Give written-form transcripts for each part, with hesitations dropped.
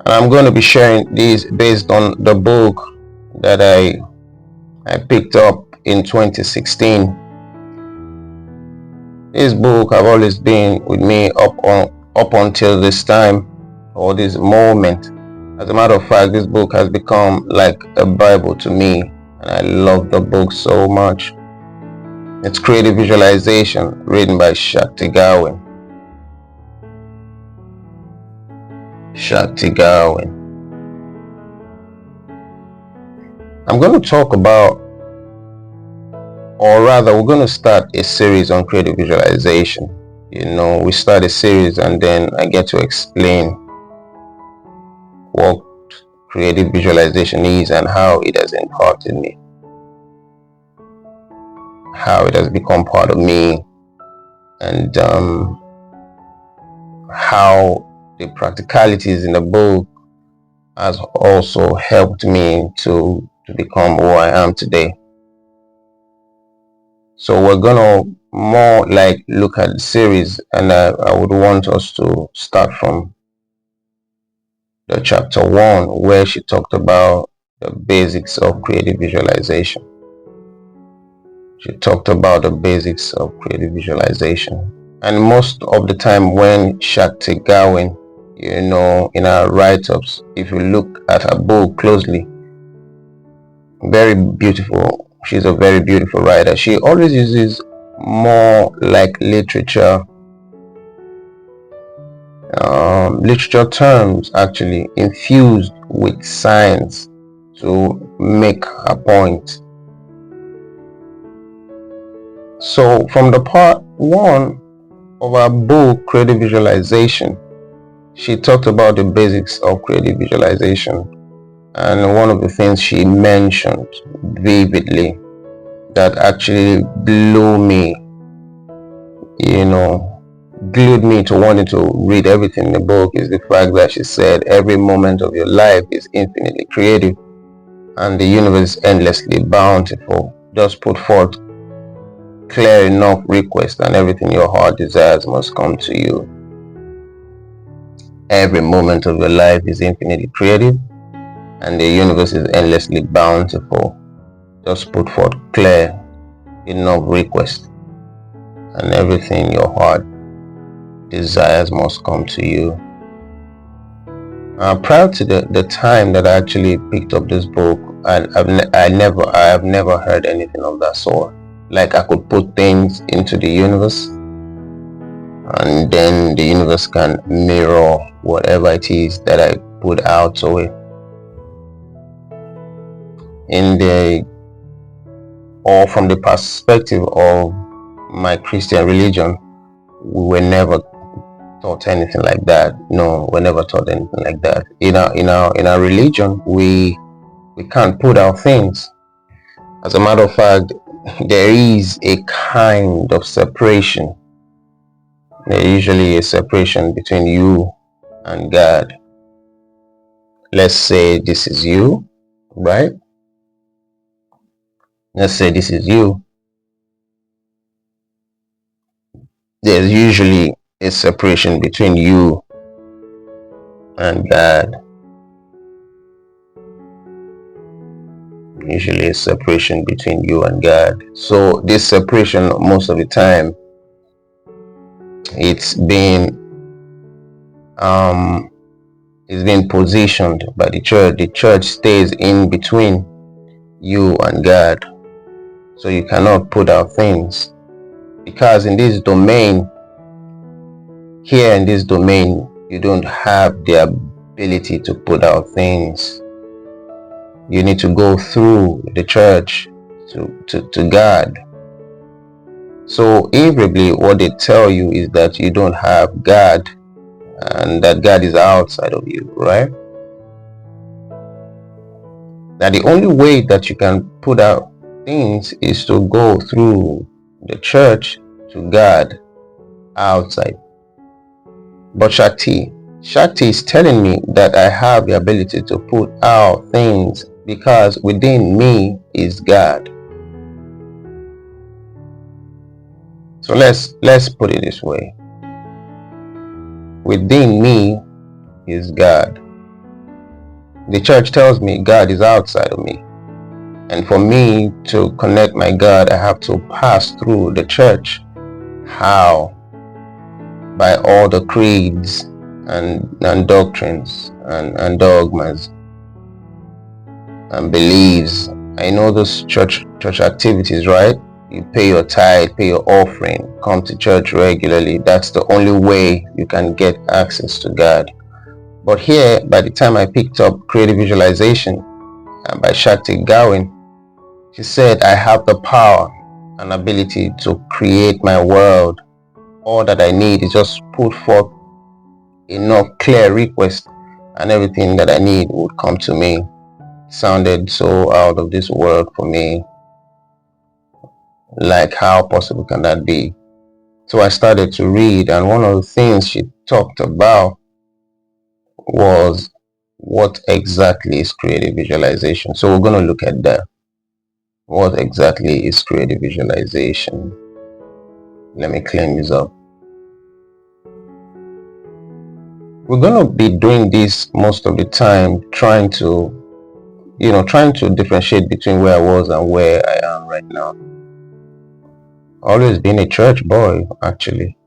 And I'm going to be sharing these based on the book that I picked up in 2016. This book have always been with me up until this time, or this moment. As a matter of fact, this book has become like a Bible to me, and I love the book so much. It's Creative Visualization, written by Shakti Gawain. I'm going to talk about, or rather, we're going to start a series on creative visualization. We start a series and then I get to explain what creative visualization is and how it has impacted me, how it has become part of me, and how the practicalities in the book has also helped me to become who I am today. So we're gonna more like look at the series, and I would want us to start from the chapter 1, where she talked about the basics of creative visualization. She talked about the basics of creative visualization. And most of the time when Shakti Gawain, in her write-ups, if you look at her book closely, very beautiful. She's a very beautiful writer. She always uses more like literature terms, actually infused with science, to make a point. So from the part 1 of our book, Creative Visualization, she talked about the basics of creative visualization, and one of the things she mentioned vividly that actually blew me, glued me to wanting to read everything in the book, is the fact that she said every moment of your life is infinitely creative and the universe is endlessly bountiful. Just put forth clear enough request and everything your heart desires must come to you. Every moment of your life is infinitely creative and the universe is endlessly bountiful. Just put forth clear enough request and everything your heart desires must come to you. Prior to the time that I actually picked up this book, I have never heard anything of that sort. Like I could put things into the universe and then the universe can mirror whatever it is that I put out to it. Or from the perspective of my Christian religion, we were never taught anything like that. No, we never taught anything like that. In our religion, we can't put out things. As a matter of fact, there is a kind of separation. There's usually a separation between you and God. Let's say this is you, right? Let's say this is you. There's usually a separation between you and God. Usually a separation between you and God. So this separation, most of the time, it's been positioned by the church. The church stays in between you and God. So you cannot put out things, because in this domain, here in this domain, you don't have the ability to put out things. You need to go through the church to God. So invariably what they tell you is that you don't have God and that God is outside of you, right? That the only way that you can put out things is to go through the church to God outside. But Shakti is telling me that I have the ability to put out things because within me is God. So let's put it this way. Within me is God. The church tells me God is outside of me. And for me to connect my God, I have to pass through the church. How? By all the creeds and doctrines and dogmas and beliefs. I know those church activities, right? You pay your tithe, pay your offering, come to church regularly. That's the only way you can get access to God. But here, by the time I picked up creative visualization by Shakti Gawain, she said, I have the power and ability to create my world. All that I need is just put forth enough clear request and everything that I need would come to me. It sounded so out of this world for me. Like, how possible can that be? So I started to read, and one of the things she talked about was what exactly is creative visualization. So we're going to look at that. What exactly is creative visualization? Let me clean this up. We're going to be doing this most of the time, trying to differentiate between where I was and where I am right now. Always been a church boy, actually,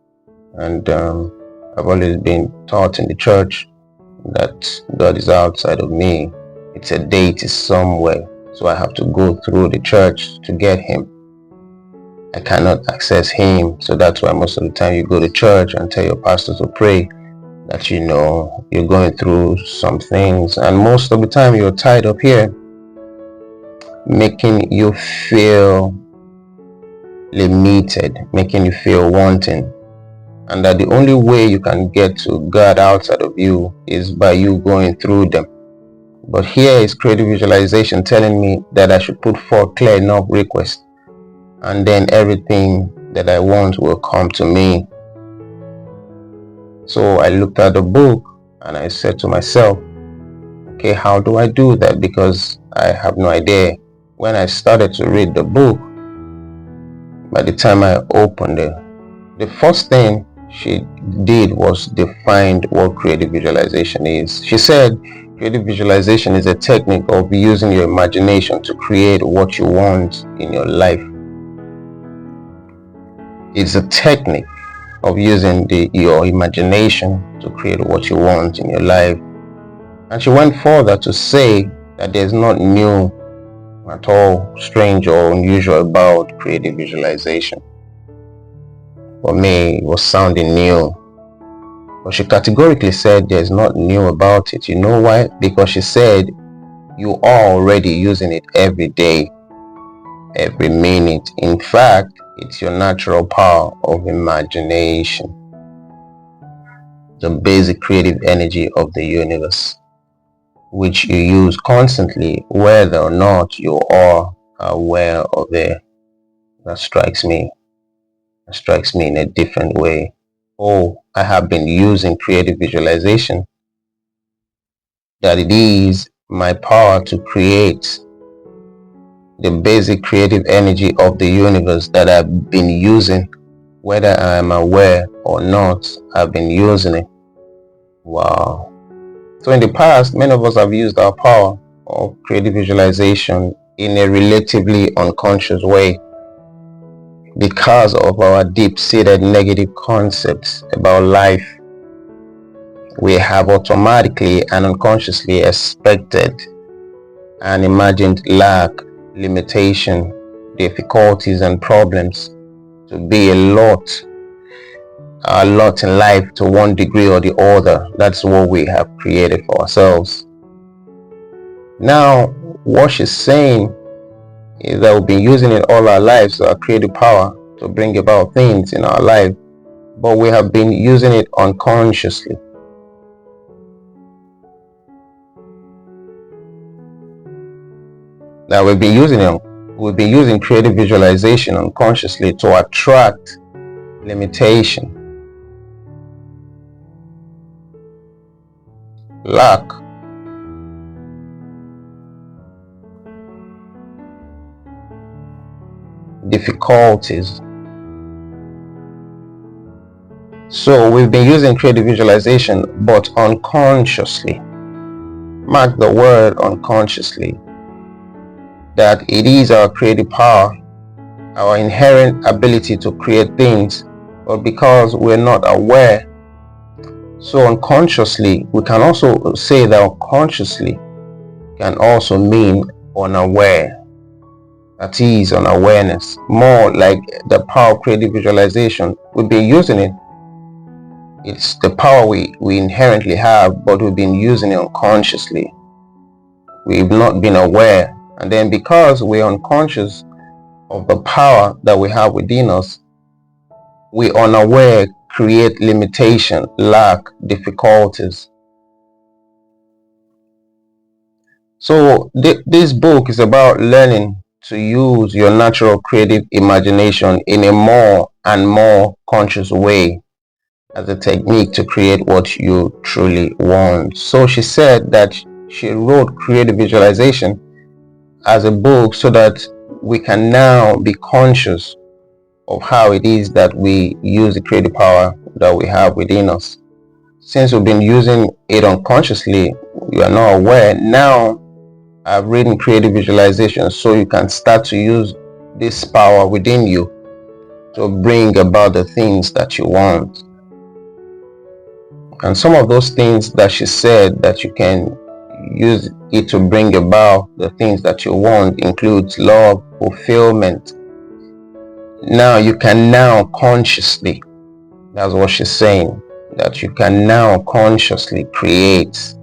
and I've always been taught in the church that God is outside of me. It's a deity somewhere, so I have to go through the church to get him. I cannot access him, so that's why most of the time you go to church and tell your pastor to pray that you're going through some things, and most of the time you're tied up here, making you feel limited, making you feel wanting, and that the only way you can get to God outside of you is by you going through them. But here is creative visualization telling me that I should put forth clear enough request, and then everything that I want will come to me. So I looked at the book and I said to myself, okay, how do I do that? Because I have no idea. When I started to read the book, by the time I opened it, the first thing she did was define what creative visualization is. She said creative visualization is a technique of using your imagination to create what you want in your life. It's a technique of using your imagination to create what you want in your life. And she went further to say that there's not new at all, strange or unusual about creative visualization. For me, it was sounding new. But she categorically said there's not new about it. You know why? Because she said you are already using it every day, every minute. In fact, it's your natural power of imagination, the basic creative energy of the universe, which you use constantly, whether or not you are aware of it. That strikes me. That strikes me in a different way. Oh, I have been using creative visualization, that it is my power to create the basic creative energy of the universe that I've been using, whether I am aware or not. I've been using it. Wow. So in the past, many of us have used our power of creative visualization in a relatively unconscious way because of our deep-seated negative concepts about life. We have automatically and unconsciously expected and imagined lack, limitation, difficulties and problems to be a lot in life to one degree or the other. That's what we have created for ourselves. Now, what she's saying is that we've been using it all our lives, our creative power, to bring about things in our life, but we have been using it unconsciously. Now we've been using creative visualization unconsciously to attract limitation, lack, difficulties. So we've been using creative visualization, but unconsciously. mark the word unconsciously, that it is our creative power, our inherent ability to create things, but because we're not aware, so unconsciously, we can also say that unconsciously can also mean unaware. That is unawareness. More like the power of creative visualization. We've been using it. It's the power we inherently have, but we've been using it unconsciously. We've not been aware. And then because we're unconscious of the power that we have within us, we unaware create limitation, lack, difficulties. So this book is about learning to use your natural creative imagination in a more and more conscious way as a technique to create what you truly want. So she said that she wrote creative visualization as a book so that we can now be conscious of how it is that we use the creative power that we have within us. Since we've been using it unconsciously, you are not aware. Now I've written creative visualization so you can start to use this power within you to bring about the things that you want. And some of those things that she said that you can use it to bring about the things that you want includes love, fulfillment. Now you can now consciously, that's what she's saying, that you can now consciously create.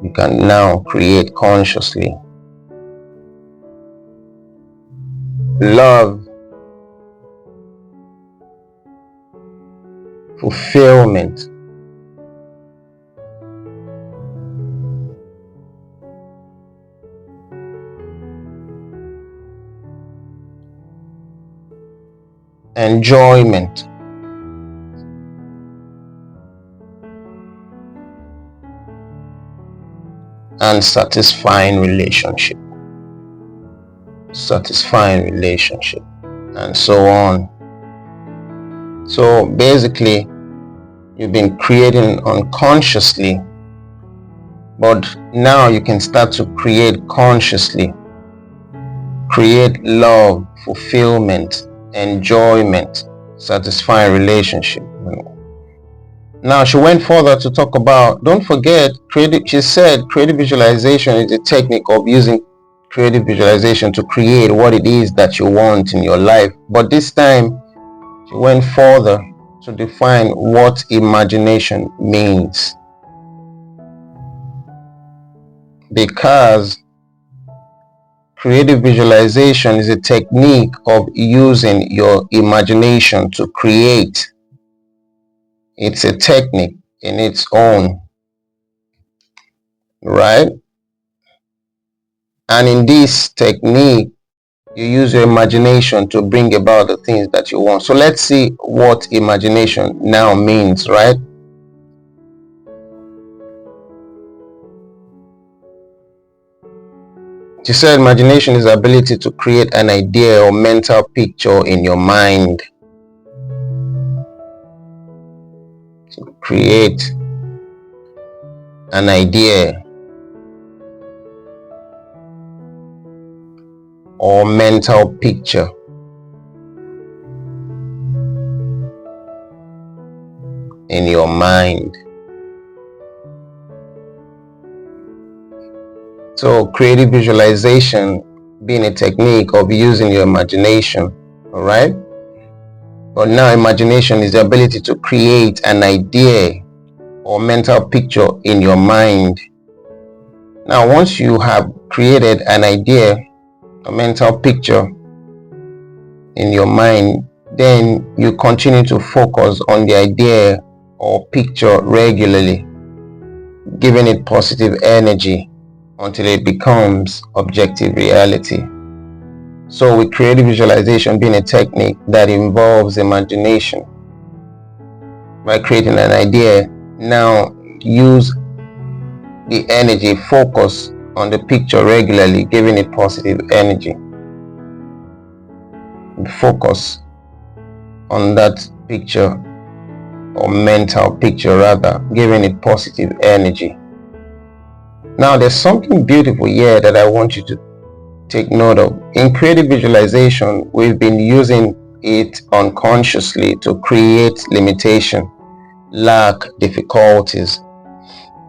You can now create consciously. Love, fulfillment, enjoyment, and satisfying relationship, and so on. So basically, you've been creating unconsciously, but now you can start to create consciously. Create love, fulfillment, enjoyment, satisfying relationship. Now she went further to talk about, don't forget, she said creative visualization is a technique of using creative visualization to create what it is that you want in your life. But this time she went further to define what imagination means. Because creative visualization is a technique of using your imagination to create. It's a technique in its own, right? And in this technique, you use your imagination to bring about the things that you want. So let's see what imagination now means, right? She said imagination is the ability to create an idea or mental picture in your mind. To create an idea or mental picture in your mind. So creative visualization being a technique of using your imagination, all right? But now imagination is the ability to create an idea or mental picture in your mind. Now once you have created an idea, a mental picture in your mind, then you continue to focus on the idea or picture regularly, giving it positive energy until it becomes objective reality. So with creative visualization being a technique that involves imagination, by creating an idea, now use the energy, focus on the picture regularly, giving it positive energy. Focus on that picture or mental picture rather, giving it positive energy. Now, there's something beautiful here that I want you to take note of. In creative visualization, we've been using it unconsciously to create limitation, lack, difficulties.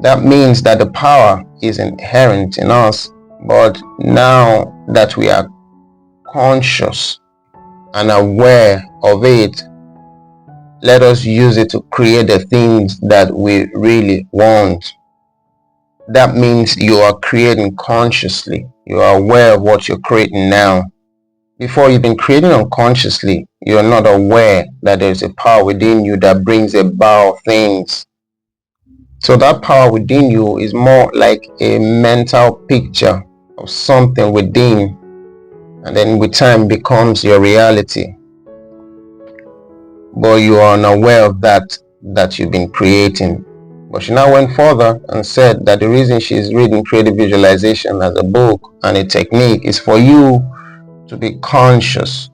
That means that the power is inherent in us, but now that we are conscious and aware of it, let us use it to create the things that we really want. That means you are creating consciously. You are aware of what you're creating now. Before, you've been creating unconsciously. You're not aware that there's a power within you that brings about things. So that power within you is more like a mental picture of something within, and then with time becomes your reality. But you are unaware of that you've been creating. But she now went further and said that the reason she's reading creative visualization as a book and a technique is for you to be conscious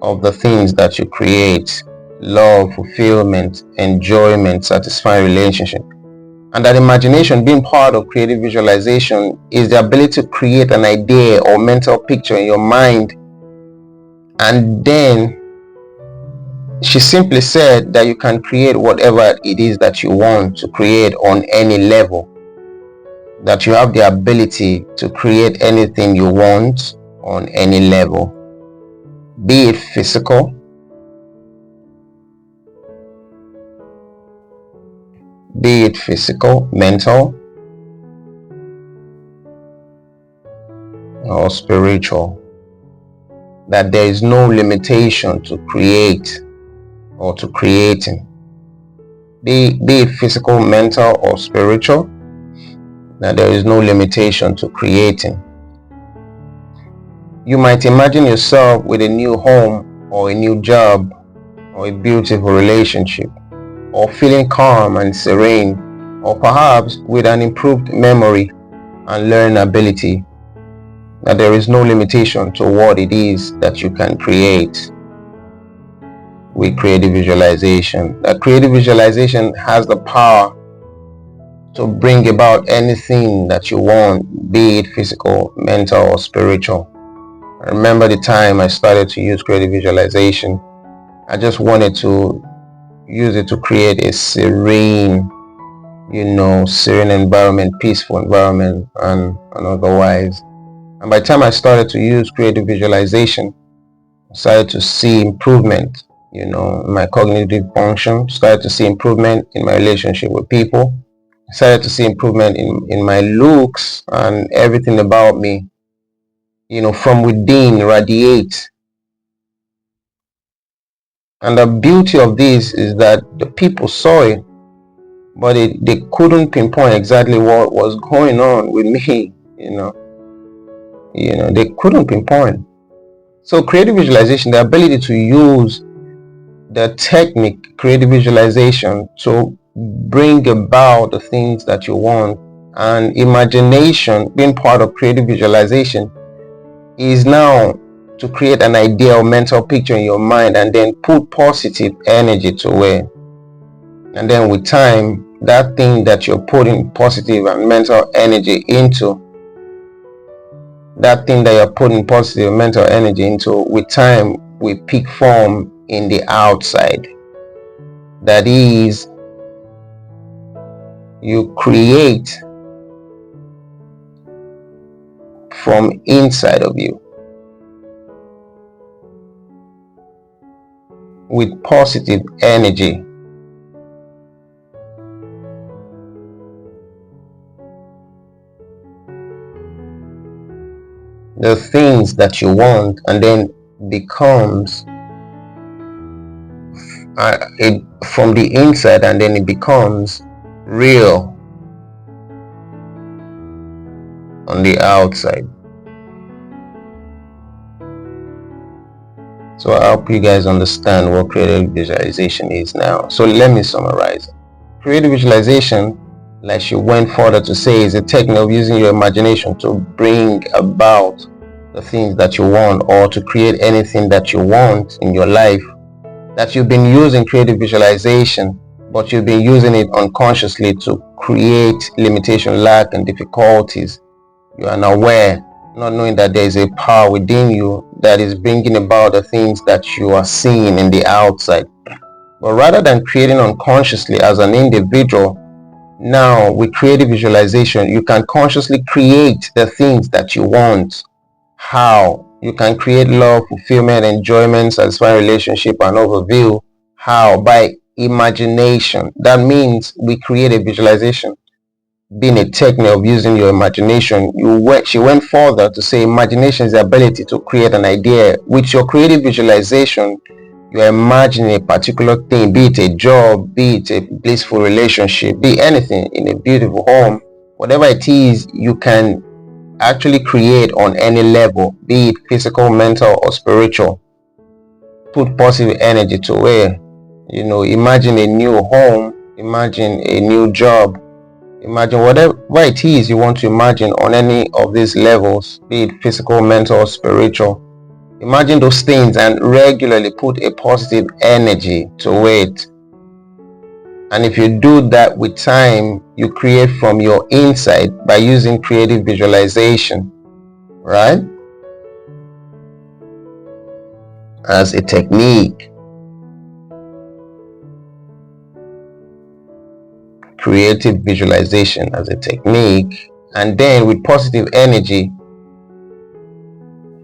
of the things that you create: love, fulfillment, enjoyment, satisfying relationship. And that imagination, being part of creative visualization, is the ability to create an idea or mental picture in your mind. And then she simply said that you can create whatever it is that you want to create on any level. That you have the ability to create anything you want on any level. Be it physical, mental, or spiritual. That there is no limitation to create or to creating. Be it physical, mental, or spiritual, that there is no limitation to creating. You might imagine yourself with a new home or a new job or a beautiful relationship, or feeling calm and serene, or perhaps with an improved memory and learning ability. That there is no limitation to what it is that you can create with creative visualization. That creative visualization has the power to bring about anything that you want, be it physical, mental, or spiritual. I remember the time I started to use creative visualization. I just wanted to use it to create a serene, serene environment, peaceful environment, and otherwise. And by the time I started to use creative visualization, I started to see improvement, in my cognitive function, started to see improvement in my relationship with people, started to see improvement in my looks, and everything about me, from within radiate. And the beauty of this is that the people saw it, but they couldn't pinpoint exactly what was going on with me, they couldn't pinpoint. So creative visualization, the ability to use the technique, creative visualization, to bring about the things that you want, and imagination, being part of creative visualization, is now to create an idea or mental picture in your mind and then put positive energy to it. And then with time, that thing that you're putting positive and mental energy into, with time will pick form in the outside. That is, you create from inside of you with positive energy. The things that you want, and then becomes from the inside, and then it becomes real on the outside. So I hope you guys understand what creative visualization is now. So let me summarize. Creative visualization, like she went further to say, is a technique of using your imagination to bring about the things that you want, or to create anything that you want in your life. That you've been using creative visualization but you've been using it unconsciously to create limitation, lack, and difficulties. You are unaware, not knowing that there is a power within you that is bringing about the things that you are seeing in the outside. But rather than creating unconsciously as an individual, now with creative visualization, you can consciously create the things that you want. How? You can create love, fulfillment, enjoyment, satisfying relationship, and overview. How? By imagination. That means we create a visualization. Being a technique of using your imagination, she went further to say imagination is the ability to create an idea. With your creative visualization, you're imagining a particular thing, be it a job, be it a blissful relationship, be anything in a beautiful home, whatever it is, you can actually create on any level, be it physical, mental, or spiritual. Put positive energy to it. Imagine a new home, imagine a new job, imagine whatever it is you want to imagine on any of these levels, be it physical, mental, or spiritual. Imagine those things and regularly put a positive energy to it. And if you do that with time, you create from your inside by using creative visualization, right? As a technique. Creative visualization as a technique. And then with positive energy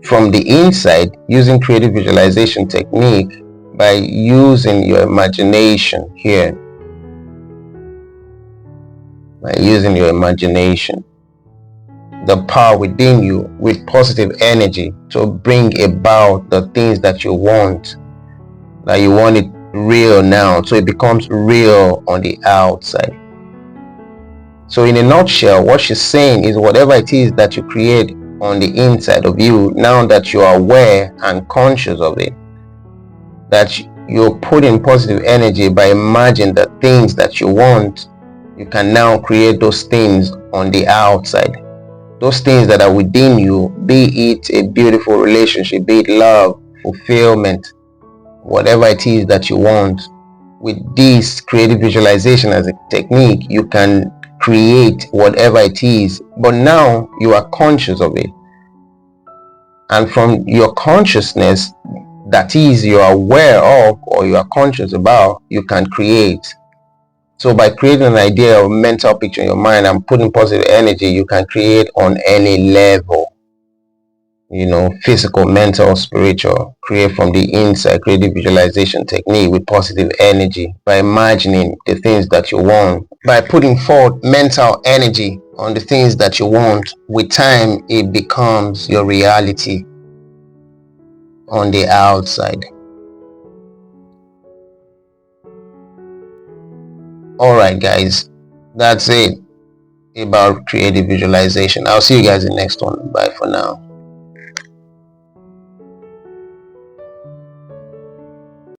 from the inside, using creative visualization technique by using your imagination here. By using your imagination, the power within you with positive energy to bring about the things that you want it real now, so it becomes real on the outside. So in a nutshell, what she's saying is whatever it is that you create on the inside of you, now that you are aware and conscious of it, that you're putting positive energy by imagining the things that you want, you can now create those things on the outside. Those things that are within you, be it a beautiful relationship, be it love, fulfillment, whatever it is that you want. With this creative visualization as a technique, you can create whatever it is, but now you are conscious of it. And from your consciousness, that is, you are aware of or you are conscious about, you can create. So by creating an idea or mental picture in your mind and putting positive energy, you can create on any level. Physical, mental, spiritual. Create from the inside. Creative visualization technique with positive energy by imagining the things that you want. By putting forth mental energy on the things that you want, with time it becomes your reality on the outside. Alright guys, that's it about creative visualization. I'll see you guys in the next one. Bye for now.